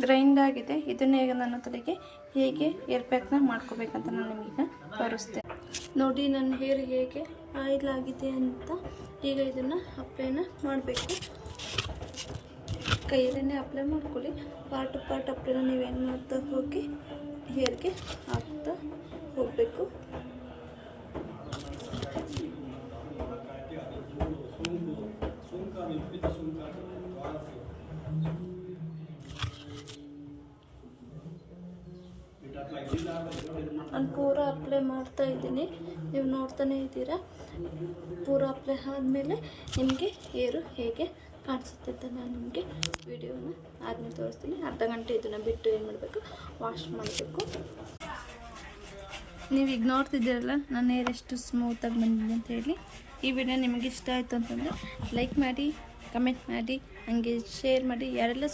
Grind ಆಗಿದೆ. ಇದನ್ನ ಈಗ ನನ್ನ ತಲೆಗೆ ಹೇಗೆ ಹೇರ್ ಪ್ಯಾಕ್ನ ಮಾಡ್ಕೋಬೇಕಂತ ನಾನು ನಿಮಗೀಗ ತೋರಿಸ್ತೇನೆ. ನೋಡಿ ನನ್ನ ಹೇರ್ ಹೇಗೆ ಆಯಿಲ್ ಆಗಿದೆ ಅಂತ. ಈಗ ಇದನ್ನು ಅಪ್ಲೈನ ಮಾಡಬೇಕು. ಕೈಯಲ್ಲೇ ಅಪ್ಲೈ ಮಾಡ್ಕೊಳ್ಳಿ. ಪಾರ್ಟ್ ಅಪ್ಲೈನ ನೀವೇನು ಮಾಡ್ತಾ ಹೋಗಿ ಹೇರ್ಗೆ ಹಾಕ್ತಾ ಹೋಗಬೇಕು. ನಾನು ಪೂರ ಅಪ್ಲೈ ಮಾಡ್ತಾ ಇದ್ದೀನಿ, ನೀವು ನೋಡ್ತಾನೆ ಇದ್ದೀರಾ. ಪೂರ ಅಪ್ಲೈ ಆದಮೇಲೆ ನಿಮಗೆ ಹೇರು ಹೇಗೆ ಕಾಣಿಸುತ್ತೆ ಅಂತ ನಾನು ನಿಮಗೆ ವಿಡಿಯೋನ ಆದಮೇಲೆ ತೋರಿಸ್ತೀನಿ. ಅರ್ಧ ಗಂಟೆ ಇದನ್ನು ಬಿಟ್ಟು ಏನು ಮಾಡಬೇಕು, ವಾಶ್ ಮಾಡಬೇಕು. ನೀವೀಗ ನೋಡ್ತಿದ್ದೀರಲ್ಲ ನನ್ನ ಹೇರ್ ಎಷ್ಟು ಸ್ಮೂತಾಗಿ ಬಂದಿದೆ ಅಂತ ಹೇಳಿ. ಈ ವಿಡಿಯೋ ನಿಮಗೆ ಇಷ್ಟ ಆಯಿತು ಅಂತಂದರೆ ಲೈಕ್ ಮಾಡಿ, ಕಮೆಂಟ್ ಮಾಡಿ, ಹಾಗೆ ಶೇರ್ ಮಾಡಿ. ಯಾರೆಲ್ಲ